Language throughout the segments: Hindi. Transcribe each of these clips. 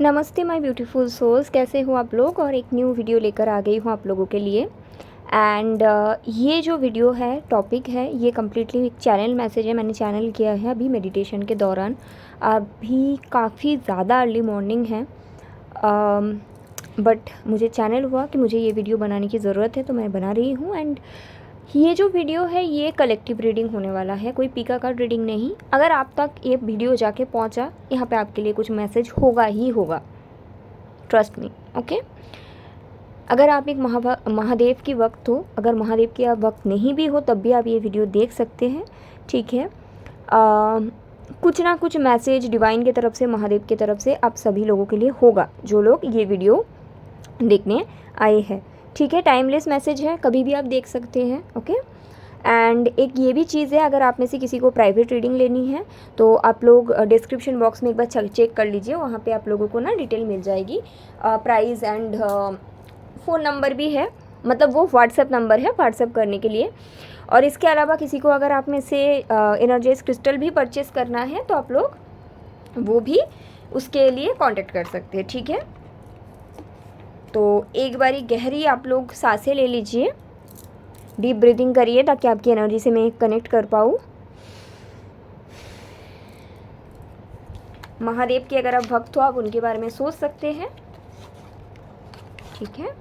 नमस्ते माय ब्यूटीफुल सोल्स, कैसे हो आप लोग। और एक न्यू वीडियो लेकर आ गई हूँ आप लोगों के लिए। एंड ये जो वीडियो है, टॉपिक है, ये कम्प्लीटली एक चैनल मैसेज है। मैंने चैनल किया है अभी मेडिटेशन के दौरान। अभी काफ़ी ज़्यादा अर्ली मॉर्निंग है, बट मुझे चैनल हुआ कि मुझे ये वीडियो बनाने की ज़रूरत है, तो मैं बना रही हूँ। एंड ये जो वीडियो है ये कलेक्टिव रीडिंग होने वाला है, कोई पीका कार्ड रीडिंग नहीं। अगर आप तक ये वीडियो जाके पहुंचा, यहाँ पे आपके लिए कुछ मैसेज होगा ही होगा, ट्रस्ट मी। ओके, अगर आप एक महादेव की वक्त हो, अगर महादेव की आप वक्त नहीं भी हो, तब भी आप ये वीडियो देख सकते हैं, ठीक है। कुछ ना कुछ मैसेज डिवाइन की तरफ से, महादेव की तरफ से आप सभी लोगों के लिए होगा, जो लोग ये वीडियो देखने आए हैं, ठीक है। टाइमलेस मैसेज है, कभी भी आप देख सकते हैं, ओके। एंड एक ये भी चीज़ है, अगर आप में से किसी को प्राइवेट रीडिंग लेनी है तो आप लोग डिस्क्रिप्शन बॉक्स में एक बार चेक कर लीजिए, वहाँ पे आप लोगों को ना डिटेल मिल जाएगी। प्राइस एंड फ़ोन नंबर भी है, मतलब वो व्हाट्सएप नंबर है व्हाट्सएप करने के लिए। और इसके अलावा किसी को अगर आप में से एनर्जाइज क्रिस्टल भी परचेज़ करना है तो आप लोग वो भी उसके लिए कांटेक्ट कर सकते हैं, ठीक है। तो एक बारी गहरी आप लोग सांसें ले लीजिए, डीप ब्रीदिंग करिए ताकि आपकी एनर्जी से मैं कनेक्ट कर पाऊँ। महादेव के अगर आप भक्त हो, आप उनके बारे में सोच सकते हैं, ठीक है।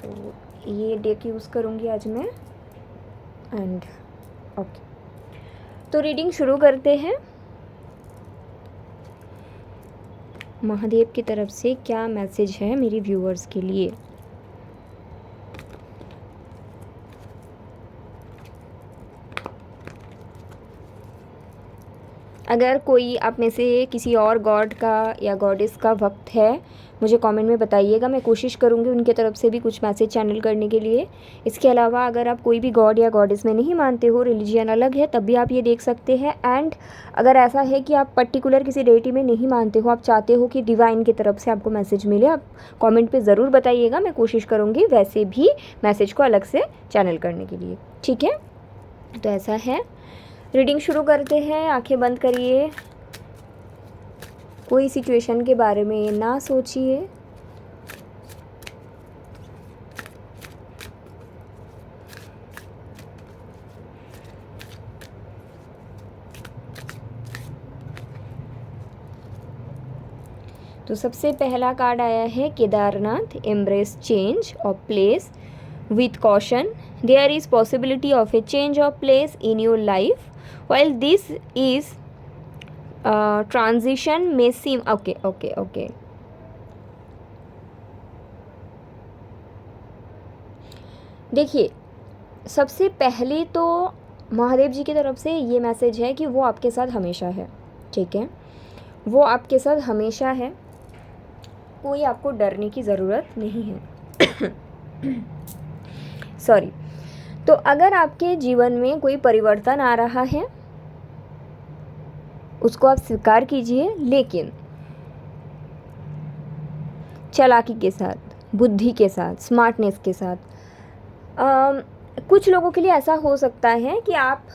तो ये डेक यूज़ करूँगी आज मैं। एंड ओके, तो रीडिंग शुरू करते हैं। महादेव की तरफ से क्या मैसेज है मेरी व्यूअर्स के लिए। अगर कोई आप में से किसी और गॉड का या गॉडेस का भक्त है, मुझे कमेंट में बताइएगा, मैं कोशिश करूँगी उनके तरफ से भी कुछ मैसेज चैनल करने के लिए। इसके अलावा अगर आप कोई भी गॉड या गॉडेस में नहीं मानते हो, रिलीजियन अलग है, तब भी आप ये देख सकते हैं। एंड अगर ऐसा है कि आप पर्टिकुलर किसी डेटी में नहीं मानते हो, आप चाहते हो कि डिवाइन की तरफ से आपको मैसेज मिले, आप कॉमेंट पर ज़रूर बताइएगा, मैं कोशिश करूँगी वैसे भी मैसेज को अलग से चैनल करने के लिए, ठीक है। तो ऐसा है, रीडिंग शुरू करते हैं। आंखें बंद करिए, कोई सिचुएशन के बारे में ना सोचिए, तो सबसे पहला कार्ड आया है Kedarnath, embrace change of place with caution. There is possibility of a change of place in your life. While this is transition may seem okay. देखिए, सबसे पहले तो महादेव जी की तरफ से ये मैसेज है कि वो आपके साथ हमेशा है, ठीक है। वो आपके साथ हमेशा है, कोई आपको डरने की ज़रूरत नहीं है। सॉरी। तो अगर आपके जीवन में कोई परिवर्तन आ रहा है, उसको आप स्वीकार कीजिए, लेकिन चालाकी के साथ, बुद्धि के साथ, स्मार्टनेस के साथ। कुछ लोगों के लिए ऐसा हो सकता है कि आप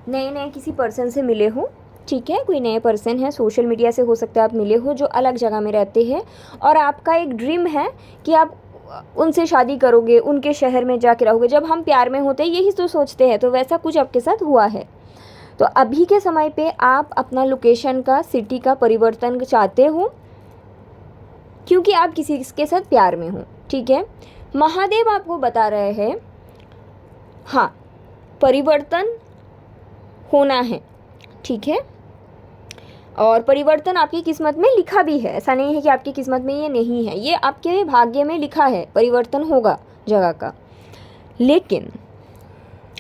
नए किसी पर्सन से मिले हो, ठीक है। कोई नए पर्सन है, सोशल मीडिया से हो सकता है आप मिले हो, जो अलग जगह में रहते हैं, और आपका एक ड्रीम है कि आप उनसे शादी करोगे, उनके शहर में जाके रहोगे। जब हम प्यार में होते हैं यही तो सोचते हैं, तो वैसा कुछ आपके साथ हुआ है। तो अभी के समय पे आप अपना लोकेशन का, सिटी का परिवर्तन चाहते हो, क्योंकि आप किसी के साथ प्यार में हो, ठीक है। महादेव आपको बता रहे हैं, हाँ, परिवर्तन होना है, ठीक है। और परिवर्तन आपकी किस्मत में लिखा भी है, ऐसा नहीं है कि आपकी किस्मत में ये नहीं है, ये आपके भाग्य में लिखा है, परिवर्तन होगा जगह का। लेकिन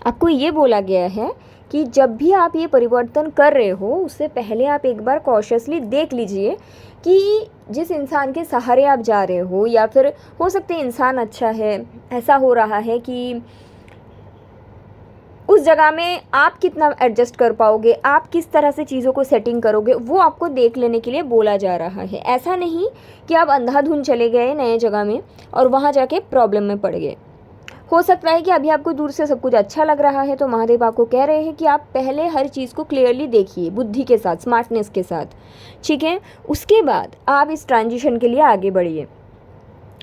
आपको ये बोला गया है कि जब भी आप ये परिवर्तन कर रहे हो, उससे पहले आप एक बार कॉशियसली देख लीजिए कि जिस इंसान के सहारे आप जा रहे हो, या फिर हो सकते हैं इंसान अच्छा है, ऐसा हो रहा है कि उस जगह में आप कितना एडजस्ट कर पाओगे, आप किस तरह से चीज़ों को सेटिंग करोगे, वो आपको देख लेने के लिए बोला जा रहा है। ऐसा नहीं कि आप अंधाधुंध चले गए नए जगह में और वहाँ जाके प्रॉब्लम में पड़ गए। हो सकता है कि अभी आपको दूर से सब कुछ अच्छा लग रहा है, तो महादेव आपको कह रहे हैं कि आप पहले हर चीज़ को क्लियरली देखिए, बुद्धि के साथ, स्मार्टनेस के साथ, ठीक है। उसके बाद आप इस ट्रांजिशन के लिए आगे बढ़िए,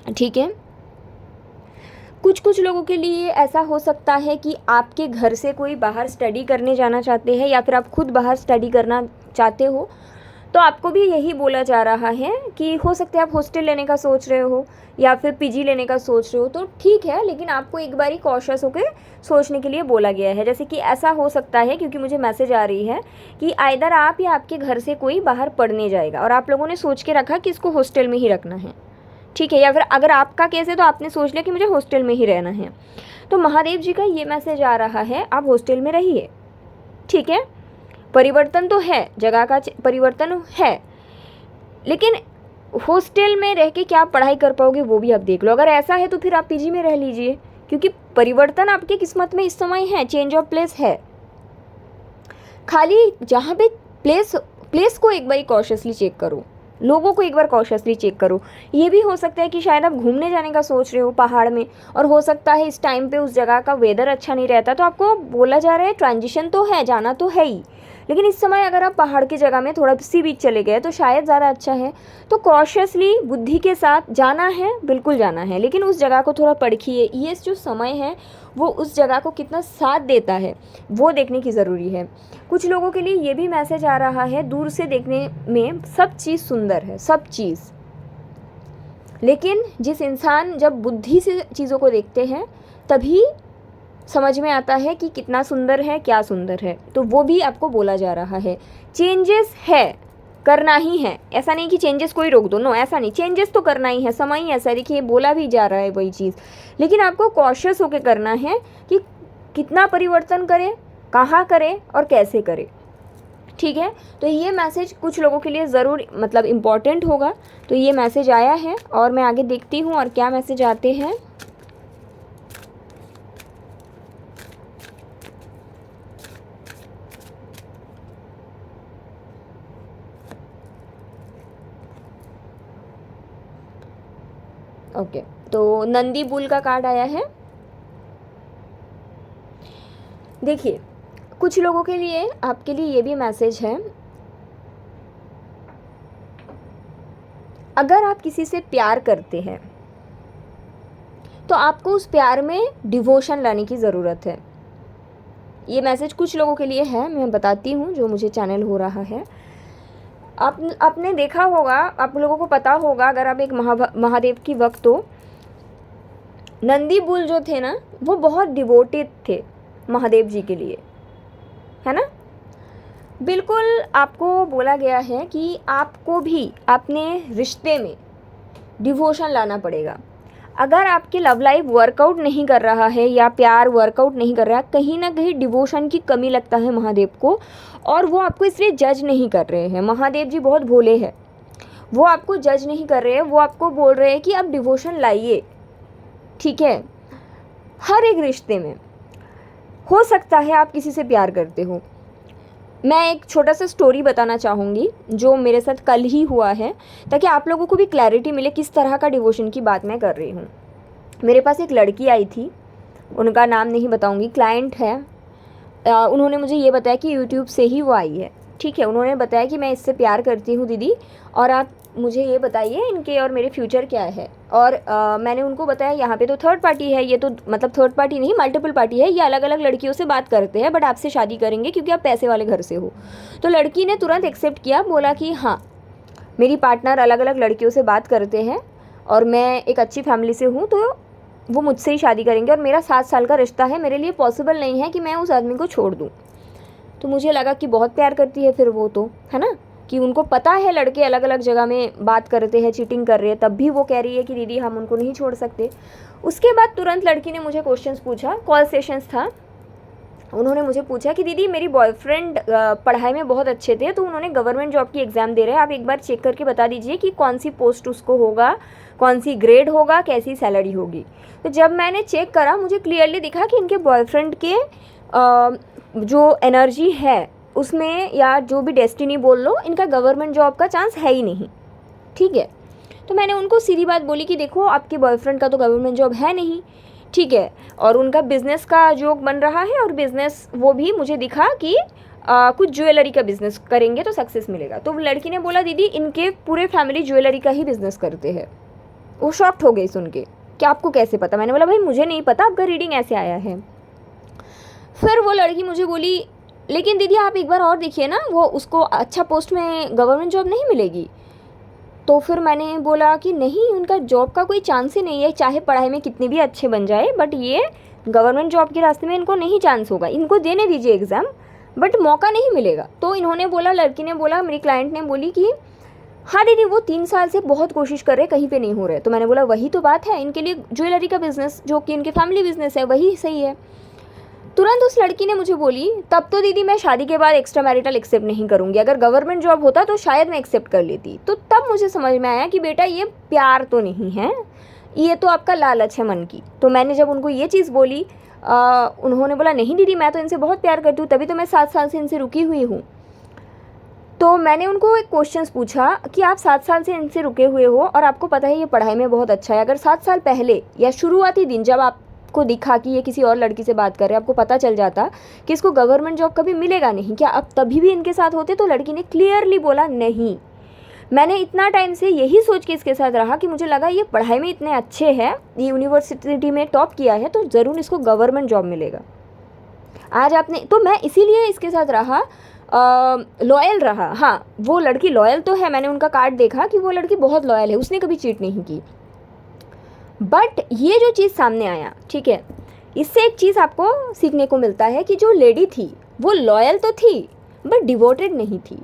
ठीक है। कुछ कुछ लोगों के लिए ऐसा हो सकता है कि आपके घर से कोई बाहर स्टडी करने जाना चाहते हैं, या फिर आप खुद बाहर स्टडी करना चाहते हो, तो आपको भी यही बोला जा रहा है कि हो सकता है आप हॉस्टल लेने का सोच रहे हो या फिर पीजी लेने का सोच रहे हो, तो ठीक है, लेकिन आपको एक बारी कॉशियस होकर सोचने के लिए बोला गया है। जैसे कि ऐसा हो सकता है, क्योंकि मुझे मैसेज आ रही है कि आइदर आप या आपके घर से कोई बाहर पढ़ने जाएगा और आप लोगों ने सोच के रखा कि इसको हॉस्टल में ही रखना है, ठीक है। या फिर अगर आपका केस है तो आपने सोच लिया कि मुझे हॉस्टल में ही रहना है, तो महादेव जी का ये मैसेज आ रहा है, आप हॉस्टल में रहिए, ठीक है। परिवर्तन तो है, जगह का परिवर्तन है, लेकिन हॉस्टल में रह के क्या पढ़ाई कर पाओगे वो भी आप देख लो। अगर ऐसा है तो फिर आप पीजी में रह लीजिए, क्योंकि परिवर्तन आपके किस्मत में इस समय है, चेंज ऑफ प्लेस है। खाली जहाँ पे प्लेस को एक बार कॉशियसली चेक करो, लोगों को एक बार कॉशियसली चेक करो। ये भी हो सकता है कि शायद आप घूमने जाने का सोच रहे हो पहाड़ में, और हो सकता है इस टाइम पे उस जगह का वेदर अच्छा नहीं रहता, तो आपको बोला जा रहा है ट्रांजिशन तो है, जाना तो है ही, लेकिन इस समय अगर आप पहाड़ की जगह में थोड़ा सी बीच चले गए तो शायद ज़्यादा अच्छा है। तो कॉशियसली बुद्धि के साथ जाना है, बिल्कुल जाना है, लेकिन उस जगह को थोड़ा परखिए। ये जो समय है वो उस जगह को कितना साथ देता है वो देखने की ज़रूरी है। कुछ लोगों के लिए ये भी मैसेज आ रहा है, दूर से देखने में सब चीज़ सुंदर है, सब चीज़, लेकिन जिस इंसान जब बुद्धि से चीज़ों को देखते हैं तभी समझ में आता है कि कितना सुंदर है, क्या सुंदर है। तो वो भी आपको बोला जा रहा है। चेंजेस है, करना ही है, ऐसा नहीं कि चेंजेस कोई रोक दो, नो, ऐसा नहीं, चेंजेस तो करना ही है, समय ही ऐसा, देखिए बोला भी जा रहा है वही चीज़, लेकिन आपको कॉशियस होकर करना है कि कितना परिवर्तन करें, कहाँ करें और कैसे करें, ठीक है। तो ये मैसेज कुछ लोगों के लिए ज़रूर मतलब इम्पॉर्टेंट होगा। तो ये मैसेज आया है और मैं आगे देखती हूँ और क्या मैसेज आते हैं। ओके, तो नंदी बुल का कार्ड आया है। देखिए, कुछ लोगों के लिए, आपके लिए ये भी मैसेज है, अगर आप किसी से प्यार करते हैं तो आपको उस प्यार में डिवोशन लाने की ज़रूरत है। ये मैसेज कुछ लोगों के लिए है, मैं बताती हूँ जो मुझे चैनल हो रहा है। आपने देखा होगा, आप लोगों को पता होगा, अगर आप एक महादेव की भक्त हो, नंदी बुल जो थे ना वो बहुत डिवोटेड थे महादेव जी के लिए, है ना। बिल्कुल आपको बोला गया है कि आपको भी अपने रिश्ते में डिवोशन लाना पड़ेगा। अगर आपकी लव लाइफ वर्कआउट नहीं कर रहा है या प्यार वर्कआउट नहीं कर रहा है, कहीं ना कहीं डिवोशन की कमी लगता है महादेव को, और वो आपको इसलिए जज नहीं कर रहे हैं। महादेव जी बहुत भोले हैं, वो आपको जज नहीं कर रहे हैं, वो आपको बोल रहे हैं कि आप डिवोशन लाइए, ठीक है। हर एक रिश्ते में हो सकता है आप किसी से प्यार करते हो। मैं एक छोटा सा स्टोरी बताना चाहूँगी जो मेरे साथ कल ही हुआ है, ताकि आप लोगों को भी क्लैरिटी मिले किस तरह का डिवोशन की बात मैं कर रही हूँ। मेरे पास एक लड़की आई थी, उनका नाम नहीं बताऊँगी, क्लाइंट है। उन्होंने मुझे ये बताया कि यूट्यूब से ही वो आई है, ठीक है। उन्होंने बताया कि मैं इससे प्यार करती हूँ दीदी, और आप मुझे ये बताइए इनके और मेरे फ्यूचर क्या है। और मैंने उनको बताया यहाँ पे तो थर्ड पार्टी है, ये तो मतलब थर्ड पार्टी नहीं, मल्टीपल पार्टी है, ये अलग अलग लड़कियों से बात करते हैं, बट आपसे शादी करेंगे क्योंकि आप पैसे वाले घर से हो। तो लड़की ने तुरंत एक्सेप्ट किया, बोला कि हाँ मेरी पार्टनर अलग अलग लड़कियों से बात करते हैं और मैं एक अच्छी फैमिली से हूँ, तो वो मुझसे ही शादी करेंगे, और मेरा 7 साल का रिश्ता है, मेरे लिए पॉसिबल नहीं है कि मैं उस आदमी को छोड़ दूँ। तो मुझे लगा कि बहुत प्यार करती है फिर वो, तो है ना, कि उनको पता है लड़के अलग अलग जगह में बात करते हैं, चीटिंग कर रहे हैं, तब भी वो कह रही है कि दीदी हम उनको नहीं छोड़ सकते। उसके बाद तुरंत लड़की ने मुझे क्वेश्चंस पूछा, कॉल सेशंस था, उन्होंने मुझे पूछा कि दीदी मेरी बॉयफ्रेंड पढ़ाई में बहुत अच्छे थे, तो उन्होंने गवर्नमेंट जॉब की एग्ज़ाम दे रहे हैं, आप एक बार चेक करके बता दीजिए कि कौन सी पोस्ट उसको होगा, कौन सी ग्रेड होगा, कैसी सैलरी होगी। तो जब मैंने चेक करा मुझे क्लियरली दिखा कि इनके बॉयफ्रेंड के जो एनर्जी है उसमें, या जो भी डेस्टिनी बोल लो, इनका गवर्नमेंट जॉब का चांस है ही नहीं, ठीक है। तो मैंने उनको सीधी बात बोली कि देखो आपके बॉयफ्रेंड का तो गवर्नमेंट जॉब है नहीं, ठीक है, और उनका बिज़नेस का जोक बन रहा है, और बिज़नेस वो भी मुझे दिखा कि कुछ ज्वेलरी का बिज़नेस करेंगे तो सक्सेस मिलेगा। तो लड़की ने बोला दीदी इनके पूरे फैमिली ज्वेलरी का ही बिज़नेस करते हैं। वो शॉक्ड हो गई सुन के कि आपको कैसे पता। मैंने बोला भाई मुझे नहीं पता, आपका रीडिंग ऐसे आया है। फिर वो लड़की मुझे बोली लेकिन दीदी आप एक बार और देखिए ना, वो उसको अच्छा पोस्ट में गवर्नमेंट जॉब नहीं मिलेगी। तो फिर मैंने बोला कि नहीं, उनका जॉब का कोई चांस ही नहीं है, चाहे पढ़ाई में कितनी भी अच्छे बन जाए, बट ये गवर्नमेंट जॉब के रास्ते में इनको नहीं चांस होगा। इनको देने दीजिए एग्ज़ाम, बट मौका नहीं मिलेगा। तो इन्होंने बोला, लड़की ने बोला, मेरी क्लाइंट ने बोली कि हाँ दीदी वो 3 साल से बहुत कोशिश कर रहे, कहीं पे नहीं हो रहे। तो मैंने बोला वही तो बात है, इनके लिए ज्वेलरी का बिज़नेस जो कि इनके फैमिली बिज़नेस है वही सही है। तुरंत उस लड़की ने मुझे बोली तब तो दीदी मैं शादी के बाद एक्स्ट्रा मैरिटल एक्सेप्ट नहीं करूँगी, अगर गवर्नमेंट जॉब होता तो शायद मैं एक्सेप्ट कर लेती। तो तब मुझे समझ में आया कि बेटा ये प्यार तो नहीं है, ये तो आपका लालच है मन की। तो मैंने जब उनको ये चीज़ बोली, उन्होंने बोला नहीं दीदी मैं तो इनसे बहुत प्यार करती हूँ, तभी तो मैं 7 साल से इनसे रुकी हुई हूँ। तो मैंने उनको एक क्वेश्चन पूछा कि आप 7 साल से इनसे रुके हुए हो और आपको पता है ये पढ़ाई में बहुत अच्छा है, अगर 7 साल पहले या शुरुआती दिन जब आपको दिखा कि ये किसी और लड़की से बात कर रहे हैं, आपको पता चल जाता कि इसको गवर्नमेंट जॉब कभी मिलेगा नहीं, क्या आप तभी भी इनके साथ होते? तो लड़की ने क्लियरली बोला नहीं, मैंने इतना टाइम से यही सोच के इसके साथ रहा कि मुझे लगा ये पढ़ाई में इतने अच्छे हैं, ये यूनिवर्सिटी में टॉप किया है, तो ज़रूर इसको गवर्नमेंट जॉब मिलेगा। आज आपने, तो मैं इसीलिए इसके साथ रहा, लॉयल रहा। हाँ वो लड़की लॉयल तो है, मैंने उनका कार्ड देखा कि वो लड़की बहुत लॉयल है, उसने कभी चीट नहीं की। बट ये जो चीज़ सामने आया, ठीक है, इससे एक चीज़ आपको सीखने को मिलता है कि जो लेडी थी वो लॉयल तो थी बट डिवोटेड नहीं थी।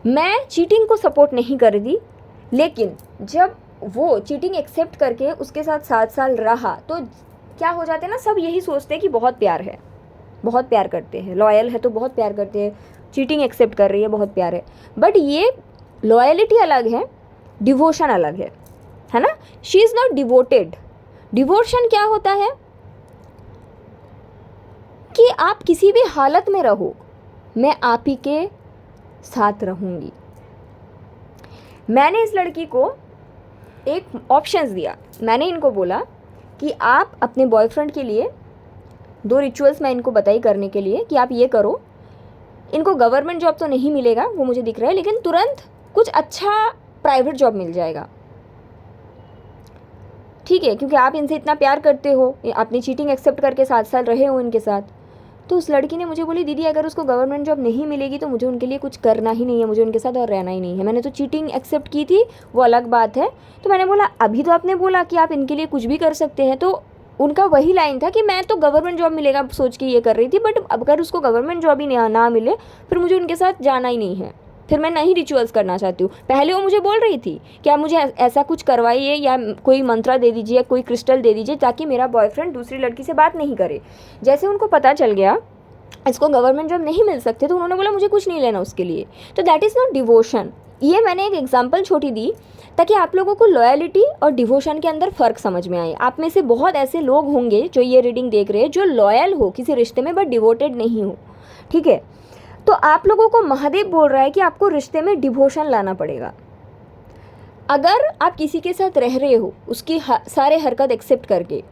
मैं चीटिंग को सपोर्ट नहीं कर दी, लेकिन जब वो चीटिंग एक्सेप्ट करके उसके साथ 7 साल रहा तो क्या हो जाते हैं ना, सब यही सोचते हैं कि बहुत प्यार है, बहुत प्यार करते हैं, लॉयल है तो बहुत प्यार करते हैं, चीटिंग एक्सेप्ट कर रही है बहुत प्यार है। बट ये लॉयलिटी अलग है, डिवोशन अलग है ना। She is not devoted. Devotion क्या होता है कि आप किसी भी हालत में रहो, मैं आप ही के साथ रहूँगी। मैंने इस लड़की को एक ऑप्शंस दिया, मैंने इनको बोला कि आप अपने बॉयफ्रेंड के लिए 2 रिचुअल्स मैं इनको बताई करने के लिए कि आप ये करो, इनको गवर्नमेंट जॉब तो नहीं मिलेगा वो मुझे दिख रहा है, लेकिन तुरंत कुछ अच्छा प्राइवेट जॉब मिल जाएगा, ठीक है, क्योंकि आप इनसे इतना प्यार करते हो, आपने चीटिंग एक्सेप्ट करके 7 साल रहे हो इनके साथ। तो उस लड़की ने मुझे बोली दीदी अगर उसको गवर्नमेंट जॉब नहीं मिलेगी तो मुझे उनके लिए कुछ करना ही नहीं है, मुझे उनके साथ और रहना ही नहीं है, मैंने तो चीटिंग एक्सेप्ट की थी वो अलग बात है। तो मैंने बोला अभी तो आपने बोला कि आप इनके लिए कुछ भी कर सकते हैं, तो उनका वही लाइन था कि मैं तो गवर्नमेंट जॉब मिलेगा सोच के ये कर रही थी, बट अगर उसको गवर्नमेंट जॉब ही ना मिले फिर मुझे उनके साथ जाना ही नहीं है, फिर मैं नहीं रिचुअल्स करना चाहती हूँ। पहले वो मुझे बोल रही थी कि आप मुझे ऐसा कुछ करवाइए या कोई मंत्रा दे दीजिए, कोई क्रिस्टल दे दीजिए ताकि मेरा बॉयफ्रेंड दूसरी लड़की से बात नहीं करे। जैसे उनको पता चल गया इसको गवर्नमेंट जॉब नहीं मिल सकते तो उन्होंने बोला मुझे कुछ नहीं लेना उसके लिए। तो दैट इज़ नॉट डिवोशन। ये मैंने एक एग्जांपल छोटी दी ताकि आप लोगों को लॉयलिटी और डिवोशन के अंदर फ़र्क समझ में आए। आप में से बहुत ऐसे लोग होंगे जो ये रीडिंग देख रहे हैं जो लॉयल हो किसी रिश्ते में बट डिवोटेड नहीं हो, ठीक है। तो आप लोगों को महादेव बोल रहा है कि आपको रिश्ते में डिवोशन लाना पड़ेगा। अगर आप किसी के साथ रह रहे हो उसकी सारे हरकत एक्सेप्ट करके,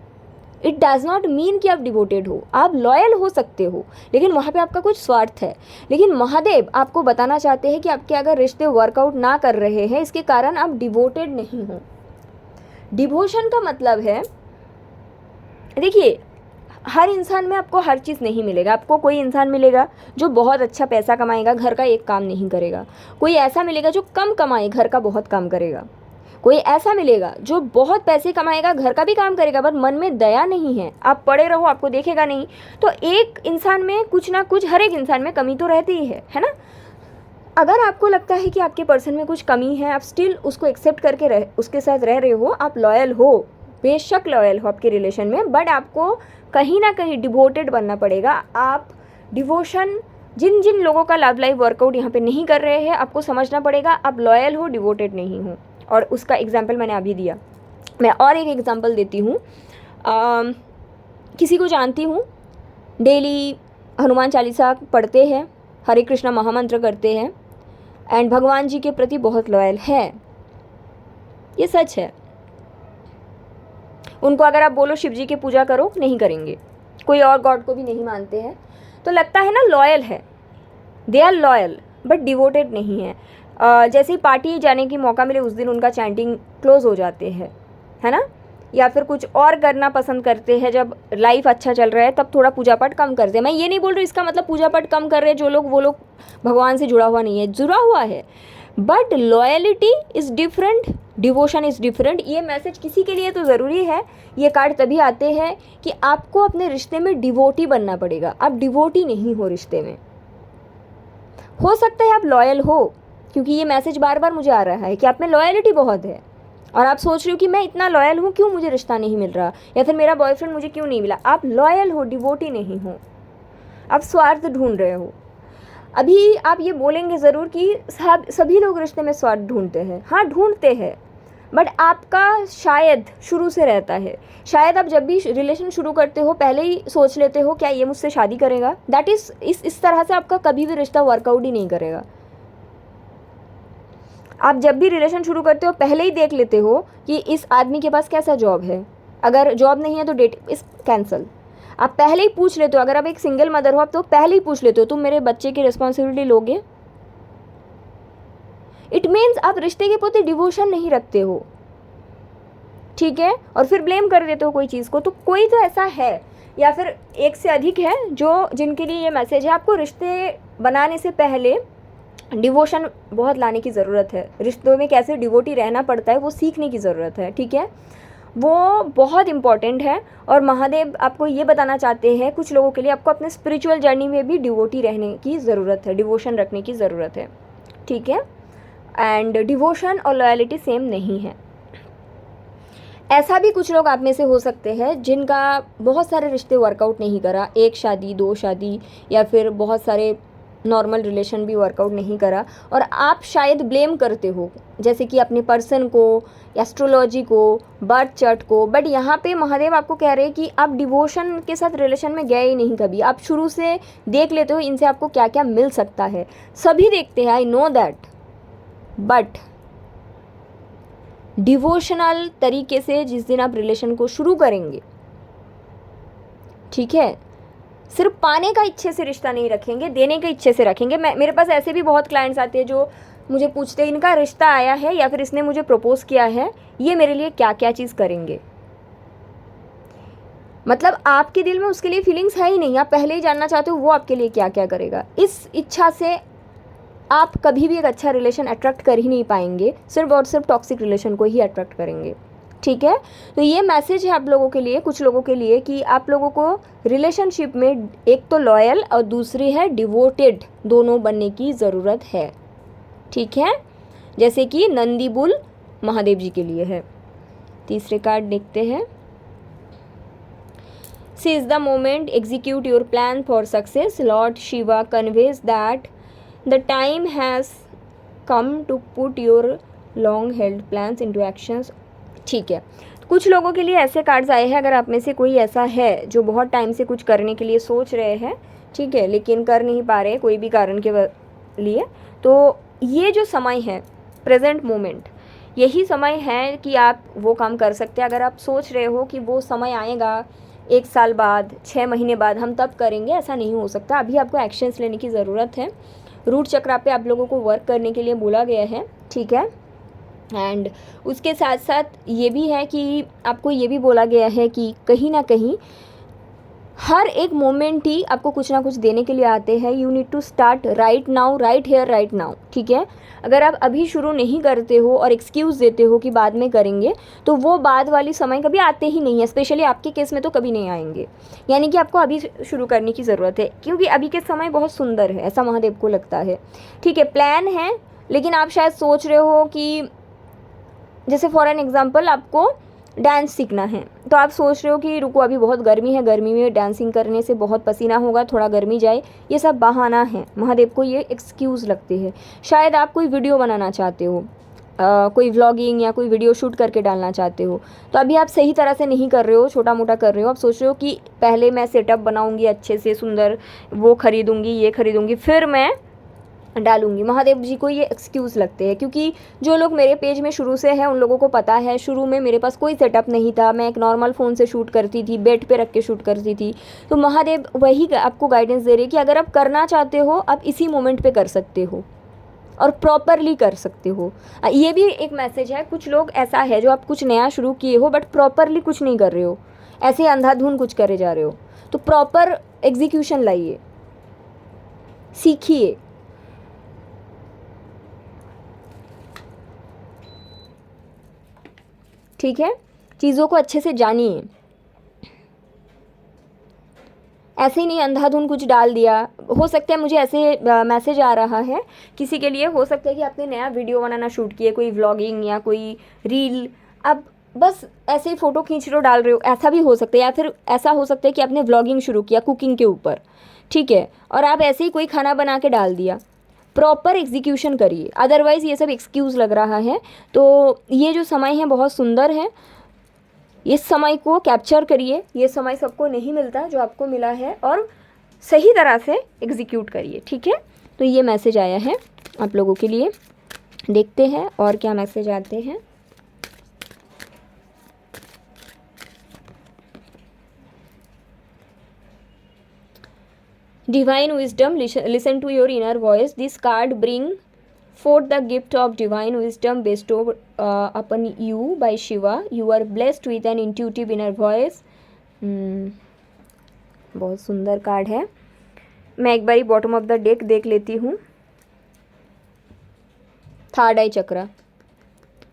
इट डज़ नॉट मीन कि आप डिवोटेड हो, आप लॉयल हो सकते हो, लेकिन वहाँ पे आपका कुछ स्वार्थ है। लेकिन महादेव आपको बताना चाहते हैं कि आपके अगर रिश्ते वर्कआउट ना कर रहे हैं इसके कारण आप डिवोटेड नहीं हो। डिवोशन का मतलब है, देखिए हर इंसान में आपको हर चीज़ नहीं मिलेगा। आपको कोई इंसान मिलेगा जो बहुत अच्छा पैसा कमाएगा, घर का एक काम नहीं करेगा। कोई ऐसा मिलेगा जो कम कमाए, घर का बहुत काम करेगा। कोई ऐसा मिलेगा जो बहुत पैसे कमाएगा, घर का भी काम करेगा, बट मन में दया नहीं है, आप पड़े रहो आपको देखेगा नहीं। तो एक इंसान में कुछ ना कुछ, हर एक इंसान में कमी तो रहती ही है ना। अगर आपको लगता है कि आपके पर्सन में कुछ कमी है, आप स्टिल उसको एक्सेप्ट करके उसके साथ रह रहे हो, आप लॉयल हो, बेशक लॉयल हो आपके रिलेशन में, बट आपको कहीं ना कहीं डिवोटेड बनना पड़ेगा। आप डिवोशन, जिन जिन लोगों का लव लाइफ वर्कआउट यहाँ पे नहीं कर रहे हैं, आपको समझना पड़ेगा आप लॉयल हो, डिवोटेड नहीं हो। और उसका एग्जाम्पल मैंने अभी दिया। मैं और एक एग्जाम्पल देती हूँ। किसी को जानती हूँ, डेली हनुमान चालीसा पढ़ते हैं, हरे कृष्णा महामंत्र करते हैं एंड भगवान जी के प्रति बहुत लॉयल है, ये सच है। उनको अगर आप बोलो शिव जी की पूजा करो, नहीं करेंगे, कोई और गॉड को भी नहीं मानते हैं। तो लगता है ना लॉयल है, they are loyal but devoted नहीं है। जैसे ही पार्टी जाने की मौका मिले उस दिन उनका चैंटिंग क्लोज हो जाते हैं, है ना, या फिर कुछ और करना पसंद करते हैं। जब लाइफ अच्छा चल रहा है तब थोड़ा पूजा पाठ कम करते हैं। मैं ये नहीं बोल रही इसका मतलब पूजा पाठ कम कर रहे हैं जो लोग, वो लोग भगवान से जुड़ा हुआ नहीं है, जुड़ा हुआ है, but loyalty is different, devotion is different. ये मैसेज किसी के लिए तो ज़रूरी है। ये कार्ड तभी आते हैं कि आपको अपने रिश्ते में डिवोटी बनना पड़ेगा। आप डिवोटी नहीं हो रिश्ते में, हो सकता है आप लॉयल हो, क्योंकि ये मैसेज बार बार मुझे आ रहा है कि आप में लॉयलिटी बहुत है और आप सोच रहे हो कि मैं इतना लॉयल हूँ, क्यों मुझे रिश्ता नहीं मिल रहा, या फिर मेरा बॉयफ्रेंड मुझे क्यों नहीं मिला। आप लॉयल हो, डिवोटी नहीं हो, आप स्वार्थ ढूंढ रहे हो। अभी आप ये बोलेंगे ज़रूर कि सभी लोग रिश्ते में स्वार्थ ढूंढते हैं। हाँ ढूंढते हैं, बट आपका शायद शुरू से रहता है। शायद आप जब भी रिलेशन शुरू करते हो पहले ही सोच लेते हो क्या ये मुझसे शादी करेगा। दैट इज़ इस तरह से आपका कभी भी रिश्ता वर्कआउट ही नहीं करेगा। आप जब भी रिलेशन शुरू करते हो पहले ही देख लेते हो कि इस आदमी के पास कैसा जॉब है, अगर जॉब नहीं है तो डेट इस कैंसिल। आप पहले ही पूछ लेते हो। अगर आप एक सिंगल मदर हो आप तो पहले ही पूछ लेते हो तुम मेरे बच्चे की रिस्पॉन्सिबिलिटी लोगे। इट मीन्स आप रिश्ते के प्रति डिवोशन नहीं रखते हो, ठीक है, और फिर ब्लेम कर देते हो कोई चीज़ को। तो कोई तो ऐसा है या फिर एक से अधिक है जो जिनके लिए ये मैसेज है। आपको रिश्ते बनाने से पहले डिवोशन बहुत लाने की ज़रूरत है। रिश्तों में कैसे डिवोटी रहना पड़ता है वो सीखने की ज़रूरत है, ठीक है, वो बहुत इम्पॉर्टेंट है। और महादेव आपको ये बताना चाहते हैं कुछ लोगों के लिए आपको अपने स्पिरिचुअल जर्नी में भी डिवोटी रहने की ज़रूरत है, डिवोशन रखने की ज़रूरत है, ठीक है। एंड डिवोशन और लॉयलिटी सेम नहीं है। ऐसा भी कुछ लोग आप में से हो सकते हैं जिनका बहुत सारे रिश्ते वर्कआउट नहीं करा, एक शादी, दो शादी, या फिर बहुत सारे नॉर्मल रिलेशन भी वर्कआउट नहीं करा, और आप शायद ब्लेम करते हो जैसे कि अपने पर्सन को, एस्ट्रोलॉजी को, बर्थ चार्ट को। बट यहाँ पे महादेव आपको कह रहे हैं कि आप डिवोशन के साथ रिलेशन में गए ही नहीं कभी। आप शुरू से देख लेते हो इनसे आपको क्या क्या मिल सकता है। सभी देखते हैं, I know that, but devotional तरीके से जिस दिन आप रिलेशन को शुरू करेंगे, ठीक है, सिर्फ पाने का इच्छे से रिश्ता नहीं रखेंगे, देने के इच्छे से रखेंगे। मेरे पास ऐसे भी बहुत क्लाइंट्स आते हैं जो मुझे पूछते हैं इनका रिश्ता आया है या फिर इसने मुझे प्रपोज किया है, ये मेरे लिए क्या क्या चीज़ करेंगे। मतलब आपके दिल में उसके लिए फीलिंग्स है ही नहीं, आप पहले ही जानना चाहते हो वो आपके लिए क्या क्या करेगा। इस इच्छा से आप कभी भी एक अच्छा रिलेशन अट्रैक्ट कर ही नहीं पाएंगे, सिर्फ और सिर्फ टॉक्सिक रिलेशन को ही अट्रैक्ट करेंगे, ठीक है। तो ये मैसेज है आप लोगों के लिए, कुछ लोगों के लिए, कि आप लोगों को रिलेशनशिप में एक तो लॉयल और दूसरी है डिवोटेड दोनों बनने की ज़रूरत है, ठीक है, जैसे कि नंदी बुल महादेव जी के लिए है। तीसरे कार्ड देखते हैं। Seize the moment, execute your plan for success. Lord Shiva conveys that the time has come to put your long held plans into actions. ठीक है, कुछ लोगों के लिए ऐसे कार्ड्स आए हैं। अगर आप में से कोई ऐसा है जो बहुत टाइम से कुछ करने के लिए सोच रहे हैं, ठीक है, लेकिन कर नहीं पा रहे कोई भी कारण के लिए, तो ये जो समय है, प्रेजेंट मोमेंट, यही समय है कि आप वो काम कर सकते हैं। अगर आप सोच रहे हो कि वो समय आएगा 1 साल बाद, 6 महीने बाद, हम तब करेंगे, ऐसा नहीं हो सकता। अभी आपको एक्शंस लेने की ज़रूरत है। रूट चक्रा पे आप लोगों को वर्क करने के लिए बोला गया है, ठीक है। एंड उसके साथ साथ ये भी है कि आपको ये भी बोला गया है कि कहीं ना कहीं हर एक मोमेंट ही आपको कुछ ना कुछ देने के लिए आते हैं। You need to start right now, right here, right now, ठीक है। अगर आप अभी शुरू नहीं करते हो और एक्सक्यूज़ देते हो कि बाद में करेंगे, तो वो बाद वाली समय कभी आते ही नहीं है। स्पेशली आपके केस में तो कभी नहीं आएंगे। यानी कि आपको अभी शुरू करने की ज़रूरत है, क्योंकि अभी के समय बहुत सुंदर है, ऐसा महादेव को लगता है, ठीक है। प्लान है, लेकिन आप शायद सोच रहे हो कि जैसे फॉर एन एग्जाम्पल आपको डांस सीखना है, तो आप सोच रहे हो कि रुको अभी बहुत गर्मी है, गर्मी में डांसिंग करने से बहुत पसीना होगा, थोड़ा गर्मी जाए, ये सब बहाना है। महादेव को ये एक्सक्यूज़ लगते हैं। शायद आप कोई वीडियो बनाना चाहते हो, कोई व्लॉगिंग या कोई वीडियो शूट करके डालना चाहते हो, तो अभी आप सही तरह से नहीं कर रहे हो, छोटा मोटा कर रहे हो। आप सोच रहे हो कि पहले मैं सेटअप बनाऊँगी अच्छे से सुंदर, वो ख़रीदूँगी, ये ख़रीदूँगी, फिर मैं डालूंगी। महादेव जी को ये एक्सक्यूज़ लगते हैं, क्योंकि जो लोग मेरे पेज में शुरू से हैं उन लोगों को पता है, शुरू में मेरे पास कोई सेटअप नहीं था, मैं एक नॉर्मल फ़ोन से शूट करती थी, बेड पे रख के शूट करती थी। तो महादेव वही आपको गाइडेंस दे रहे हैं कि अगर आप करना चाहते हो आप इसी मोमेंट पे कर सकते हो और प्रॉपरली कर सकते हो। ये भी एक मैसेज है, कुछ लोग ऐसा है जो आप कुछ नया शुरू किए हो बट प्रॉपरली कुछ नहीं कर रहे हो, ऐसे अंधाधुन कुछ करे जा रहे हो, तो प्रॉपर एग्जीक्यूशन लाइए, सीखिए। ठीक है, चीज़ों को अच्छे से जानिए, ऐसे ही नहीं अंधाधुन कुछ डाल दिया। हो सकता है मुझे ऐसे मैसेज आ रहा है किसी के लिए, हो सकता है कि आपने नया वीडियो बनाना शूट किया, कोई व्लॉगिंग या कोई रील, अब बस ऐसे ही फ़ोटो खींच रहे हो डाल रहे हो, ऐसा भी हो सकता है। या फिर ऐसा हो सकता है कि आपने व्लॉगिंग शुरू किया कुकिंग के ऊपर, ठीक है, और आप ऐसे ही कोई खाना बना के डाल दिया। प्रॉपर एग्जीक्यूशन करिए, अदरवाइज़ ये सब एक्सक्यूज़ लग रहा है। तो ये जो समय है बहुत सुंदर है, इस समय को कैप्चर करिए, ये समय सबको नहीं मिलता जो आपको मिला है, और सही तरह से एग्जीक्यूट करिए। ठीक है, तो ये मैसेज आया है आप लोगों के लिए, देखते हैं और क्या मैसेज आते हैं। Divine wisdom, listen to your inner voice, this card bring forth the gift of divine wisdom bestowed upon you by Shiva. You are blessed with an intuitive inner voice. बहुत सुंदर कार्ड है। मैं एक बारी बॉटम ऑफ द डेक देख लेती हूँ। थर्ड आई चक्रा,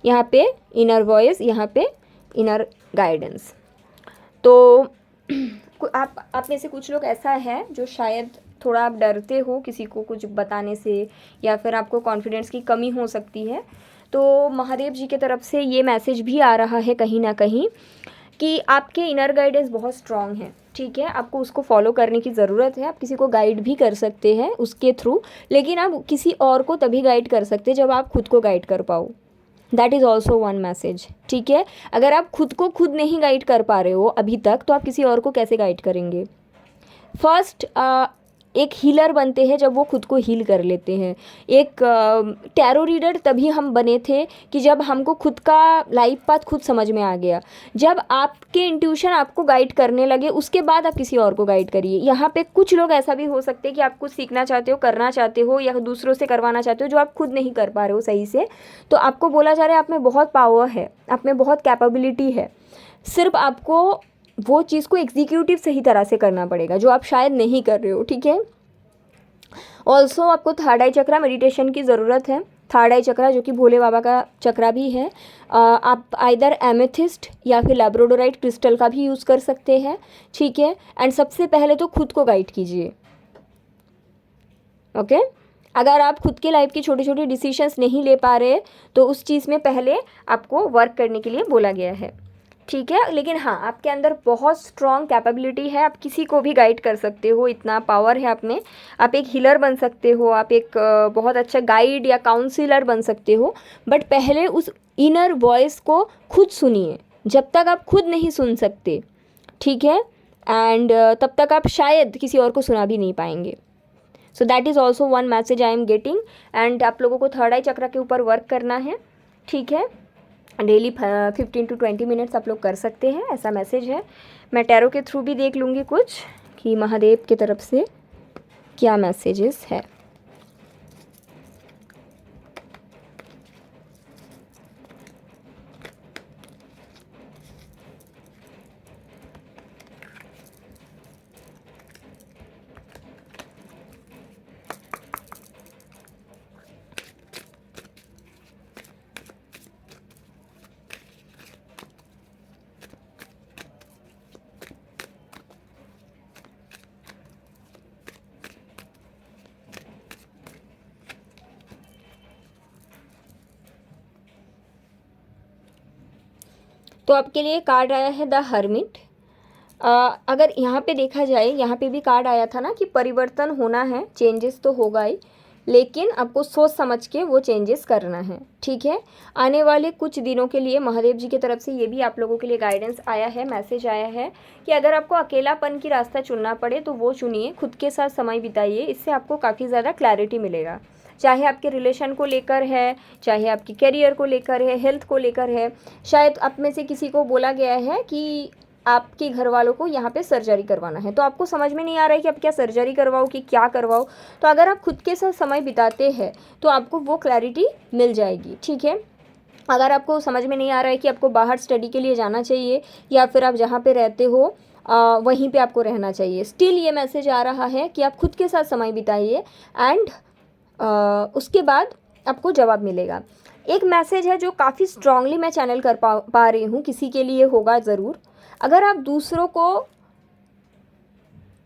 यहाँ पे इनर वॉइस, यहाँ पे इनर गाइडेंस। तो आप में से कुछ लोग ऐसा है जो शायद थोड़ा आप डरते हो किसी को कुछ बताने से, या फिर आपको कॉन्फिडेंस की कमी हो सकती है। तो महादेव जी की तरफ से ये मैसेज भी आ रहा है कहीं ना कहीं कि आपके इनर गाइडेंस बहुत स्ट्रांग है। ठीक है, आपको उसको फॉलो करने की ज़रूरत है। आप किसी को गाइड भी कर सकते हैं उसके थ्रू, लेकिन आप किसी और को तभी गाइड कर सकते हैं जब आप खुद को गाइड कर पाओ। That is also one message. ठीक है, अगर आप खुद को खुद नहीं गाइड कर पा रहे हो अभी तक, तो आप किसी और को कैसे गाइड करेंगे। फर्स्ट एक हीलर बनते हैं जब वो खुद को हील कर लेते हैं। एक टैरो रीडर तभी हम बने थे कि जब हमको खुद का लाइफ पाथ खुद समझ में आ गया। जब आपके इंट्यूशन आपको गाइड करने लगे उसके बाद आप किसी और को गाइड करिए। यहाँ पे कुछ लोग ऐसा भी हो सकते हैं कि आप कुछ सीखना चाहते हो, करना चाहते हो, या दूसरों से करवाना चाहते हो जो आप खुद नहीं कर पा रहे हो सही से। तो आपको बोला जा रहा है आप में बहुत पावर है, आप में बहुत कैपेबिलिटी है, सिर्फ आपको वो चीज़ को एग्जीक्यूटिव सही तरह से करना पड़ेगा जो आप शायद नहीं कर रहे हो। ठीक है, ऑल्सो आपको थर्ड आई चक्रा मेडिटेशन की ज़रूरत है। थर्ड आई चक्रा जो कि भोले बाबा का चक्रा भी है। आप आइदर एमेथिस्ट या फिर लैब्राडोराइट क्रिस्टल का भी यूज़ कर सकते हैं। ठीक है, एंड सबसे पहले तो खुद को गाइड कीजिए। ओके, अगर आप खुद के लाइफ की छोटी छोटी डिसीजंस नहीं ले पा रहे तो उस चीज़ में पहले आपको वर्क करने के लिए बोला गया है। ठीक है, लेकिन हाँ, आपके अंदर बहुत स्ट्रॉन्ग कैपेबिलिटी है, आप किसी को भी गाइड कर सकते हो, इतना पावर है आप में। आप एक हीलर बन सकते हो, आप एक बहुत अच्छा गाइड या काउंसिलर बन सकते हो। बट पहले उस इनर वॉइस को खुद सुनिए, जब तक आप खुद नहीं सुन सकते। ठीक है, एंड तब तक आप शायद किसी और को सुना भी नहीं पाएंगे। So that is also one message I am getting. And आप लोगों को थर्ड आई चक्र के ऊपर वर्क करना है। ठीक है, डेली 15 to 20 मिनट्स आप लोग कर सकते हैं, ऐसा मैसेज है। मैं टैरो के थ्रू भी देख लूँगी कुछ कि महादेव की तरफ से क्या मैसेजेस है। तो आपके लिए कार्ड आया है द हर्मिट। अगर यहाँ पे देखा जाए, यहाँ पे भी कार्ड आया था ना कि परिवर्तन होना है, चेंजेस तो होगा ही, लेकिन आपको सोच समझ के वो चेंजेस करना है। ठीक है, आने वाले कुछ दिनों के लिए महादेव जी की तरफ से ये भी आप लोगों के लिए गाइडेंस आया है, मैसेज आया है कि अगर आपको अकेलापन की रास्ता चुनना पड़े तो वो चुनिए, खुद के साथ समय बिताइए, इससे आपको काफ़ी ज़्यादा क्लैरिटी मिलेगा। चाहे आपके रिलेशन को लेकर है, चाहे आपके करियर को लेकर है, हेल्थ को लेकर है। शायद आप में से किसी को बोला गया है कि आपके घर वालों को यहाँ पे सर्जरी करवाना है, तो आपको समझ में नहीं आ रहा है कि आप क्या सर्जरी करवाओ कि क्या करवाओ। तो अगर आप खुद के साथ समय बिताते हैं तो आपको वो क्लैरिटी मिल जाएगी, ठीक है। अगर आपको समझ में नहीं आ रहा है कि आपको बाहर स्टडी के लिए जाना चाहिए या फिर आप जहाँ पे रहते हो वहीं पे आपको रहना चाहिए, स्टिल ये मैसेज आ रहा है कि आप खुद के साथ समय बिताइए एंड उसके बाद आपको जवाब मिलेगा। एक मैसेज है जो काफ़ी स्ट्रांगली मैं चैनल कर पा रही हूँ, किसी के लिए होगा ज़रूर। अगर आप दूसरों को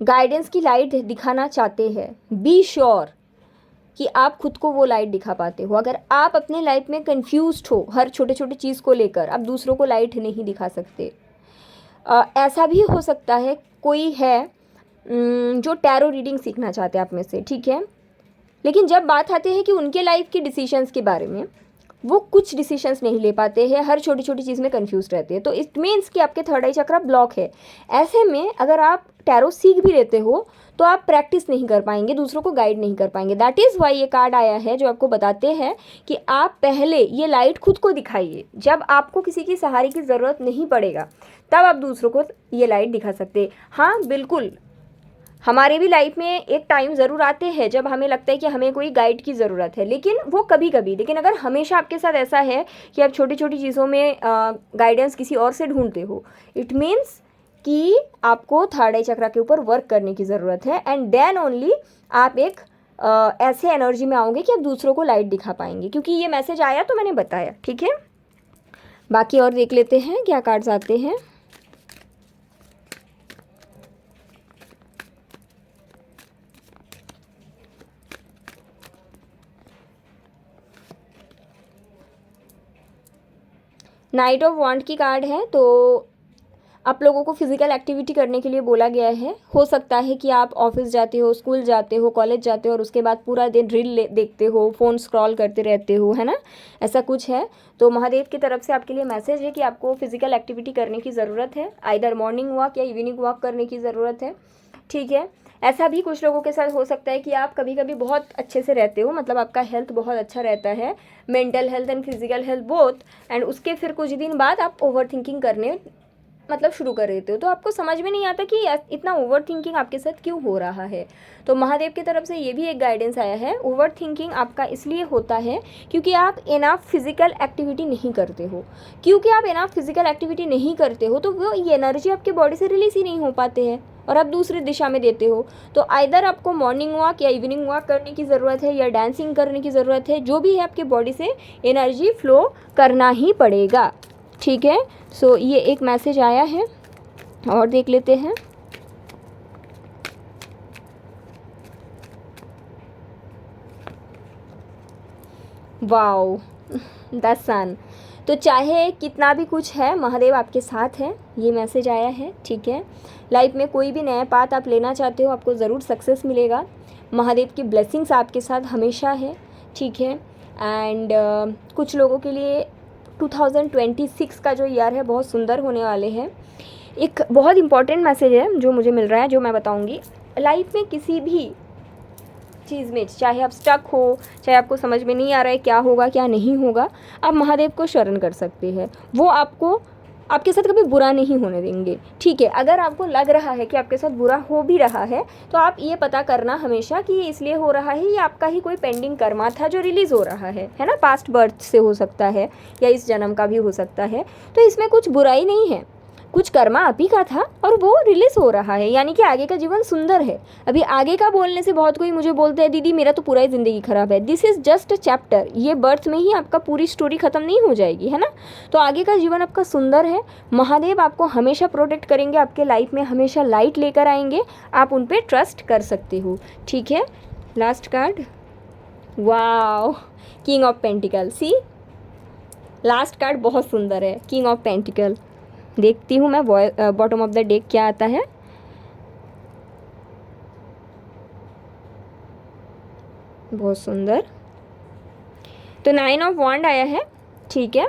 गाइडेंस की लाइट दिखाना चाहते हैं, बी श्योर कि आप खुद को वो लाइट दिखा पाते हो। अगर आप अपने लाइफ में कंफ्यूज्ड हो हर छोटे छोटे चीज़ को लेकर, आप दूसरों को लाइट नहीं दिखा सकते। ऐसा भी हो सकता है कोई है जो टैरो रीडिंग सीखना चाहते हैं आप में से, ठीक है, लेकिन जब बात आती है कि उनके लाइफ के डिसीजंस के बारे में, वो कुछ डिसीजंस नहीं ले पाते हैं, हर छोटी छोटी चीज़ में कंफ्यूज रहते हैं। तो इट मीन्स कि आपके थर्ड आई चक्रा ब्लॉक है। ऐसे में अगर आप टैरो सीख भी लेते हो तो आप प्रैक्टिस नहीं कर पाएंगे, दूसरों को गाइड नहीं कर पाएंगे। दैट इज़ वाई ये कार्ड आया है जो आपको बताते हैं कि आप पहले ये लाइट खुद को दिखाइए। जब आपको किसी की सहारे की ज़रूरत नहीं पड़ेगा तब आप दूसरों को ये लाइट दिखा सकते। हाँ बिल्कुल, हमारे भी लाइफ में एक टाइम ज़रूर आते हैं जब हमें लगता है कि हमें कोई गाइड की ज़रूरत है, लेकिन वो कभी कभी। लेकिन अगर हमेशा आपके साथ ऐसा है कि आप छोटी छोटी चीज़ों में गाइडेंस किसी और से ढूंढते हो, इट मीन्स कि आपको थर्ड आई चक्रा के ऊपर वर्क करने की ज़रूरत है। एंड देन ओनली आप एक ऐसे एनर्जी में आओगे कि आप दूसरों को लाइट दिखा पाएंगे। क्योंकि ये मैसेज आया तो मैंने बताया, ठीक है। बाकी और देख लेते हैं क्या कार्ड्स आते हैं। नाइट ऑफ वांड की कार्ड है, तो आप लोगों को फिज़िकल एक्टिविटी करने के लिए बोला गया है। हो सकता है कि आप ऑफिस जाते हो, स्कूल जाते हो, कॉलेज जाते हो और उसके बाद पूरा दिन रील देखते हो, फ़ोन स्क्रॉल करते रहते हो, है ना, ऐसा कुछ है। तो महादेव की तरफ से आपके लिए मैसेज है कि आपको फिज़िकल एक्टिविटी करने की ज़रूरत है। आइदर मॉर्निंग वॉक या इवनिंग वॉक करने की ज़रूरत है, ठीक है। ऐसा भी कुछ लोगों के साथ हो सकता है कि आप कभी कभी बहुत अच्छे से रहते हो, मतलब आपका हेल्थ बहुत अच्छा रहता है, mental health and physical health both, and उसके फिर कुछ दिन बाद आप ओवर थिंकिंग करने मतलब शुरू कर देते हो। तो आपको समझ में नहीं आता कि इतना ओवर थिंकिंग आपके साथ क्यों हो रहा है। तो महादेव की तरफ से ये भी एक गाइडेंस आया है। ओवर थिंकिंग आपका इसलिए होता है क्योंकि आप इनफ फिजिकल एक्टिविटी नहीं करते हो। क्योंकि आप इनफ फिजिकल एक्टिविटी नहीं करते हो तो वो ये एनर्जी आपके बॉडी से रिलीज ही नहीं हो पाते हैं और आप दूसरी दिशा में देते हो। तो आइदर आपको मॉर्निंग वॉक या इवनिंग वॉक करने की ज़रूरत है या डांसिंग करने की ज़रूरत है, जो भी है आपके बॉडी से एनर्जी फ्लो करना ही पड़ेगा, ठीक है। सो ये एक मैसेज आया है और देख लेते हैं। वाओ, द सन। तो चाहे कितना भी कुछ है, महादेव आपके साथ है, ये मैसेज आया है, ठीक है। लाइफ में कोई भी नया पाथ आप लेना चाहते हो, आपको ज़रूर सक्सेस मिलेगा। महादेव की ब्लेसिंग्स आपके साथ हमेशा है, ठीक है। एंड कुछ लोगों के लिए 2026 का जो ईयर है बहुत सुंदर होने वाले हैं। एक बहुत इंपॉर्टेंट मैसेज है जो मुझे मिल रहा है, जो मैं बताऊंगी। लाइफ में किसी भी चीज़ में, चाहे आप स्टक हो, चाहे आपको समझ में नहीं आ रहा है क्या होगा क्या नहीं होगा, आप महादेव को शरण कर सकते हैं। वो आपको आपके साथ कभी बुरा नहीं होने देंगे, ठीक है। अगर आपको लग रहा है कि आपके साथ बुरा हो भी रहा है तो आप ये पता करना हमेशा कि ये इसलिए हो रहा है, ये आपका ही कोई पेंडिंग कर्मा था जो रिलीज़ हो रहा है ना। पास्ट बर्थ से हो सकता है या इस जन्म का भी हो सकता है। तो इसमें कुछ बुराई नहीं है, कुछ कर्मा आप ही का था और वो रिलीज़ हो रहा है, यानी कि आगे का जीवन सुंदर है। अभी आगे का बोलने से बहुत कोई मुझे बोलते हैं दीदी मेरा तो पूरा ही ज़िंदगी ख़राब है। This is just a chapter. ये बर्थ में ही आपका पूरी स्टोरी ख़त्म नहीं हो जाएगी, है ना। तो आगे का जीवन आपका सुंदर है। महादेव आपको हमेशा प्रोटेक्ट करेंगे, आपके लाइफ में हमेशा लाइट लेकर आएंगे, आप उन पर ट्रस्ट कर सकते हो, ठीक है। Last card, wow, king of pentacle. See, last card बहुत सुंदर है, किंग ऑफ पेंटिकल। देखती हूँ मैं बॉटम ऑफ द डेक क्या आता है। बहुत सुंदर। तो 9 ऑफ वॉन्ड आया है, ठीक है।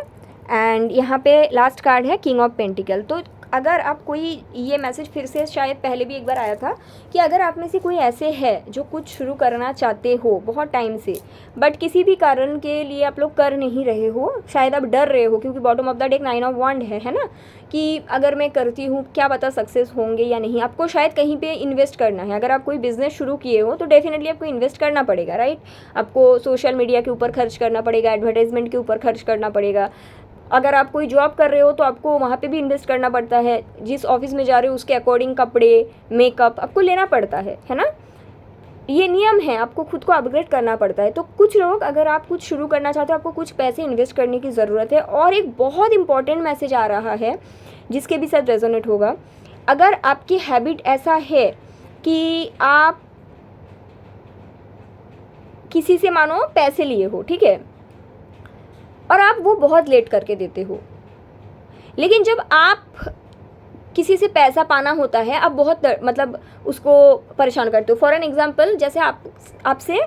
एंड यहाँ पे लास्ट कार्ड है किंग ऑफ पेंटिकल। तो अगर आप कोई, ये मैसेज फिर से शायद पहले भी एक बार आया था कि अगर आप में से कोई ऐसे है जो कुछ शुरू करना चाहते हो बहुत टाइम से, बट किसी भी कारण के लिए आप लोग कर नहीं रहे हो, शायद आप डर रहे हो, क्योंकि bottom of the deck 9 of wand है ना, कि अगर मैं करती हूँ क्या पता सक्सेस होंगे या नहीं। आपको शायद कहीं पे इन्वेस्ट करना है। अगर आप कोई बिज़नेस शुरू किए हो तो डेफिनेटली आपको इन्वेस्ट करना पड़ेगा, राइट। आपको सोशल मीडिया के ऊपर खर्च करना पड़ेगा, एडवर्टाइजमेंट के ऊपर खर्च करना पड़ेगा। अगर आप कोई जॉब कर रहे हो तो आपको वहाँ पे भी इन्वेस्ट करना पड़ता है। जिस ऑफिस में जा रहे हो उसके अकॉर्डिंग कपड़े, मेकअप आपको लेना पड़ता है ना। ये नियम है, आपको खुद को अपग्रेड करना पड़ता है। तो कुछ लोग, अगर आप कुछ शुरू करना चाहते हो, आपको कुछ पैसे इन्वेस्ट करने की ज़रूरत है। और एक बहुत इंपॉर्टेंट मैसेज आ रहा है जिसके भी साथ रेजोनेट होगा। अगर आपकी हैबिट ऐसा है कि आप किसी से मानो पैसे लिए हो, ठीक है, और आप वो बहुत लेट करके देते हो, लेकिन जब आप किसी से पैसा पाना होता है आप बहुत मतलब उसको परेशान करते हो। फॉर एन एग्जाम्पल, जैसे आपसे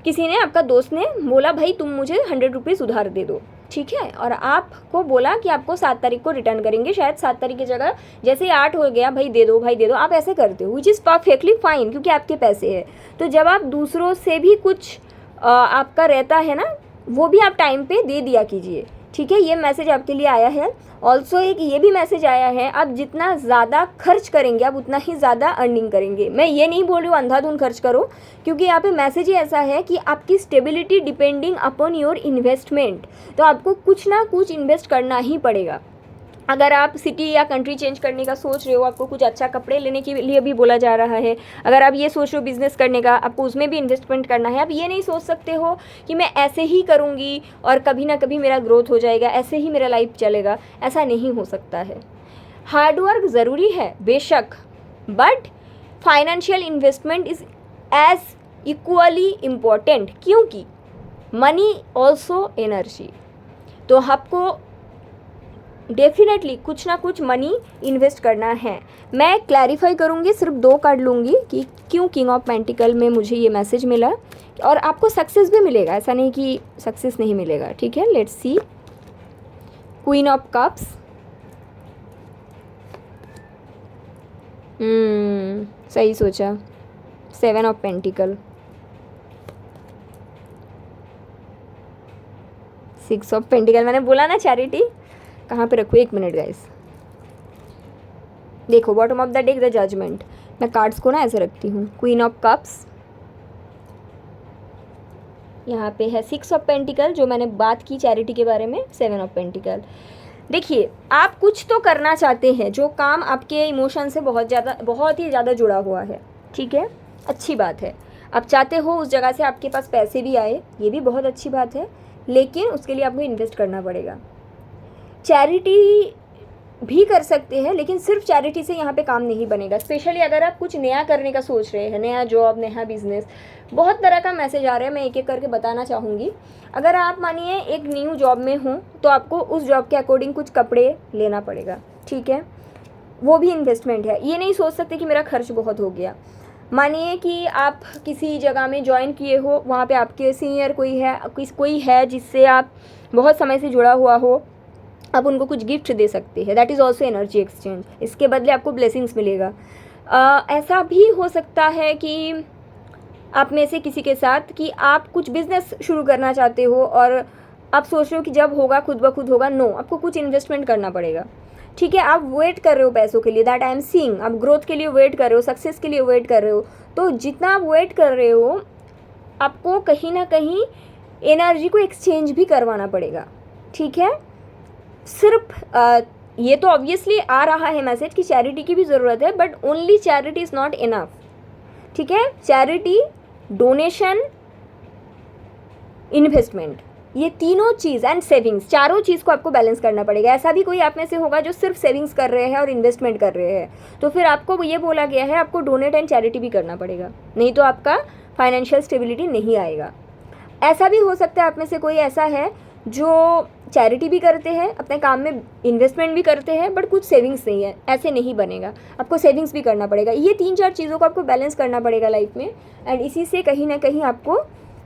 किसी ने, आपका दोस्त ने बोला भाई तुम मुझे 100 रुपीज़ उधार दे दो, ठीक है, और आपको बोला कि आपको 7 तारीख को रिटर्न करेंगे। शायद 7 तारीख की जगह जैसे ही 8 हो गया, भाई दे दो भाई दे दो, आप ऐसे करते हो, विच इज़ परफेक्टली फाइन, क्योंकि आपके पैसे हैं। तो जब आप दूसरों से भी कुछ आपका रहता है ना, वो भी आप टाइम पे दे दिया कीजिए, ठीक है। ये मैसेज आपके लिए आया है। ऑल्सो एक ये भी मैसेज आया है, आप जितना ज़्यादा खर्च करेंगे आप उतना ही ज़्यादा अर्निंग करेंगे। मैं ये नहीं बोल रही हूँ अंधाधुंध खर्च करो, क्योंकि यहाँ पे मैसेज ही ऐसा है कि आपकी stability depending upon your investment. तो आपको कुछ ना कुछ इन्वेस्ट करना ही पड़ेगा। अगर आप सिटी या कंट्री चेंज करने का सोच रहे हो, आपको कुछ अच्छा कपड़े लेने के लिए भी बोला जा रहा है। अगर आप ये सोच रहे हो बिज़नेस करने का, आपको उसमें भी इन्वेस्टमेंट करना है। आप ये नहीं सोच सकते हो कि मैं ऐसे ही करूँगी और कभी ना कभी मेरा ग्रोथ हो जाएगा, ऐसे ही मेरा लाइफ चलेगा। ऐसा नहीं हो सकता है। हार्डवर्क ज़रूरी है बेशक, but financial investment is as equally important, क्योंकि मनी ऑल्सो एनर्जी। तो आपको डेफिनेटली कुछ ना कुछ मनी इन्वेस्ट करना है। मैं क्लैरिफाई करूँगी, सिर्फ 2 कार्ड लूँगी कि क्यों किंग ऑफ पेंटिकल में मुझे ये मैसेज मिला, और आपको सक्सेस भी मिलेगा, ऐसा नहीं कि सक्सेस नहीं मिलेगा, ठीक है। Let's see. Queen of cups, सही सोचा। 7 ऑफ पेंटिकल, 6 ऑफ पेंटिकल। मैंने बोला ना चैरिटी कहाँ पे रखूँ, 1 मिनट गाइस। देखो bottom of the deck the judgment. मैं कार्ड्स को ना ऐसे रखती हूँ। क्वीन ऑफ कप्स, यहाँ पे है 6 ऑफ पेंटिकल, जो मैंने बात की चैरिटी के बारे में, 7 ऑफ पेंटिकल। देखिए आप कुछ तो करना चाहते हैं, जो काम आपके इमोशन से बहुत ही ज़्यादा जुड़ा हुआ है, ठीक है, अच्छी बात है। आप चाहते हो उस जगह से आपके पास पैसे भी आए, ये भी बहुत अच्छी बात है, लेकिन उसके लिए आपको इन्वेस्ट करना पड़ेगा। चैरिटी भी कर सकते हैं, लेकिन सिर्फ चैरिटी से यहाँ पे काम नहीं बनेगा। स्पेशली अगर आप कुछ नया करने का सोच रहे हैं, नया जॉब, नया बिजनेस, बहुत तरह का मैसेज आ रहा है, मैं एक एक करके बताना चाहूँगी। अगर आप मानिए एक न्यू जॉब में हो तो आपको उस जॉब के अकॉर्डिंग कुछ कपड़े लेना पड़ेगा, ठीक है, वो भी इन्वेस्टमेंट है। ये नहीं सोच सकते कि मेरा खर्च बहुत हो गया। मानिए कि आप किसी जगह में ज्वाइन किए हो, वहाँ पे आपके सीनियर कोई है जिससे आप बहुत समय से जुड़ा हुआ हो, आप उनको कुछ गिफ्ट दे सकते हैं, that is also energy exchange. इसके बदले आपको ब्लेसिंग्स मिलेगा। ऐसा भी हो सकता है कि आप में से किसी के साथ कि आप कुछ बिज़नेस शुरू करना चाहते हो और आप सोच रहे हो कि जब होगा खुद ब खुद होगा। नो, आपको कुछ इन्वेस्टमेंट करना पड़ेगा, ठीक है। आप वेट कर रहे हो पैसों के लिए, दैट आई एम सीइंग। आप ग्रोथ के लिए वेट कर रहे हो, सक्सेस के लिए वेट कर रहे हो। तो जितना आप वेट कर रहे हो, आपको कहीं ना कहीं एनर्जी को एक्सचेंज भी करवाना पड़ेगा, ठीक है। सिर्फ ये तो ऑब्वियसली आ रहा है मैसेज कि चैरिटी की भी ज़रूरत है, but only charity is not enough, ठीक है। चैरिटी, डोनेशन, इन्वेस्टमेंट, ये तीनों चीज़ एंड सेविंग्स, चारों चीज़ को आपको बैलेंस करना पड़ेगा। ऐसा भी कोई आप में से होगा जो सिर्फ सेविंग्स कर रहे हैं और इन्वेस्टमेंट कर रहे हैं, तो फिर आपको ये बोला गया है आपको डोनेट एंड चैरिटी भी करना पड़ेगा, नहीं तो आपका फाइनेंशियल स्टेबिलिटी नहीं आएगा। ऐसा भी हो सकता है आप में से कोई ऐसा है जो चैरिटी भी करते हैं, अपने काम में इन्वेस्टमेंट भी करते हैं, बट कुछ सेविंग्स नहीं है। ऐसे नहीं बनेगा, आपको सेविंग्स भी करना पड़ेगा। ये 3-4 चीज़ों को आपको बैलेंस करना पड़ेगा लाइफ में, एंड इसी से कहीं ना कहीं आपको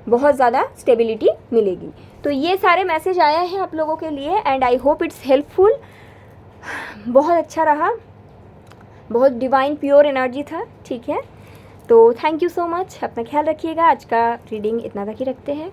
बहुत ज़्यादा स्टेबिलिटी मिलेगी। तो ये सारे मैसेज आया है आप लोगों के लिए, and I hope it's helpful. बहुत अच्छा रहा, बहुत डिवाइन प्योर एनर्जी था, ठीक है। तो थैंक यू सो मच, अपना ख्याल रखिएगा। आज का रीडिंग इतना तक ही रखते हैं।